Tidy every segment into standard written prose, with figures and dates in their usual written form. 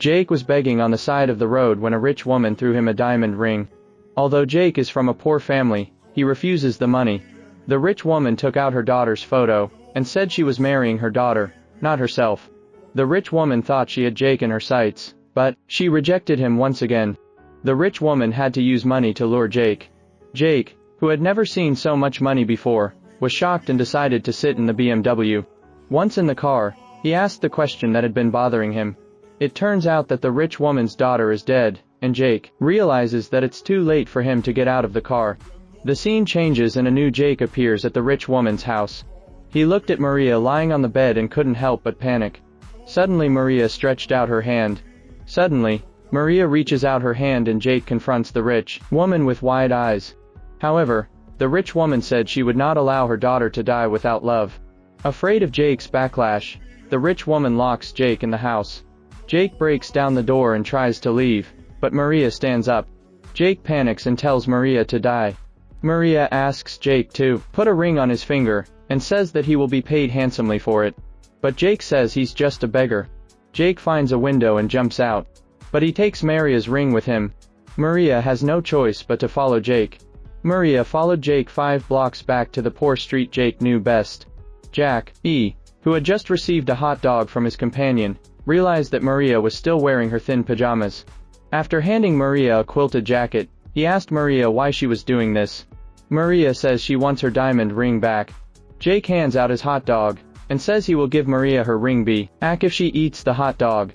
Jake was begging on the side of the road when a rich woman threw him a diamond ring. Although Jake is from a poor family, he refuses the money. The rich woman took out her daughter's photo and said she was marrying her daughter, not herself. The rich woman thought she had Jake in her sights, but she rejected him once again. The rich woman had to use money to lure Jake. Jake, who had never seen so much money before, was shocked and decided to sit in the BMW. Once in the car, he asked the question that had been bothering him. It turns out that the rich woman's daughter is dead, and Jake realizes that it's too late for him to get out of the car. The scene changes and a new Jake appears at the rich woman's house. He looked at Maria lying on the bed and couldn't help but panic. Suddenly Maria stretched out her hand. Suddenly, Maria reaches out her hand and Jake confronts the rich woman with wide eyes. However, the rich woman said she would not allow her daughter to die without love. Afraid of Jake's backlash, the rich woman locks Jake in the house. Jake breaks down the door and tries to leave, but Maria stands up. Jake panics and tells Maria to die. Maria asks Jake to put a ring on his finger, and says that he will be paid handsomely for it. But Jake says he's just a beggar. Jake finds a window and jumps out. But he takes Maria's ring with him. Maria has no choice but to follow Jake. Maria followed Jake 5 blocks back to the poor street Jake knew best. Jack, who had just received a hot dog from his companion, realized that Maria was still wearing her thin pajamas. After handing Maria a quilted jacket, he asked Maria why she was doing this. Maria says she wants her diamond ring back. Jake hands out his hot dog, and says he will give Maria her ring back if she eats the hot dog.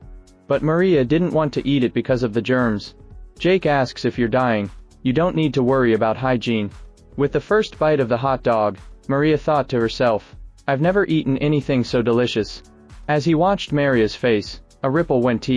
But Maria didn't want to eat it because of the germs. Jake asks if you're dying, you don't need to worry about hygiene. With the first bite of the hot dog, Maria thought to herself, I've never eaten anything so delicious. As he watched Maria's face, a ripple went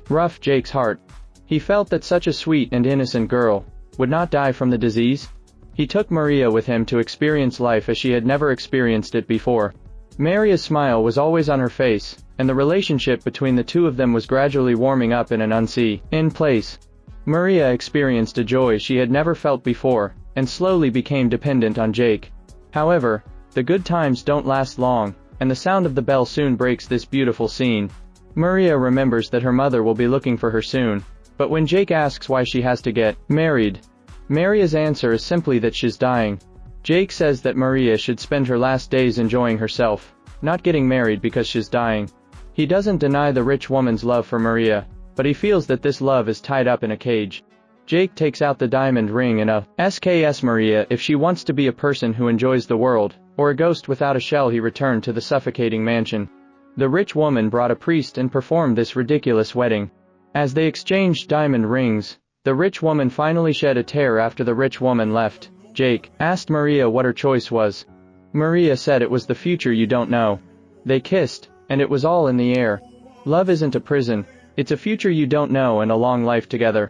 rough Jake's heart. He felt that such a sweet and innocent girl would not die from the disease. He took Maria with him to experience life as she had never experienced it before. Maria's smile was always on her face, and the relationship between the two of them was gradually warming up in an unseen place. Maria experienced a joy she had never felt before, and slowly became dependent on Jake. However, the good times don't last long, and the sound of the bell soon breaks this beautiful scene. Maria remembers that her mother will be looking for her soon, but when Jake asks why she has to get married, Maria's answer is simply that she's dying. Jake says that Maria should spend her last days enjoying herself, not getting married because she's dying. He doesn't deny the rich woman's love for Maria, but he feels that this love is tied up in a cage. Jake takes out the diamond ring and asks Maria if she wants to be a person who enjoys the world, or a ghost without a shell. He returned to the suffocating mansion. The rich woman brought a priest and performed this ridiculous wedding. As they exchanged diamond rings, the rich woman finally shed a tear after the rich woman left. Jake asked Maria what her choice was. Maria said it was the future you don't know. They kissed, and it was all in the air. Love isn't a prison, it's a future you don't know and a long life together.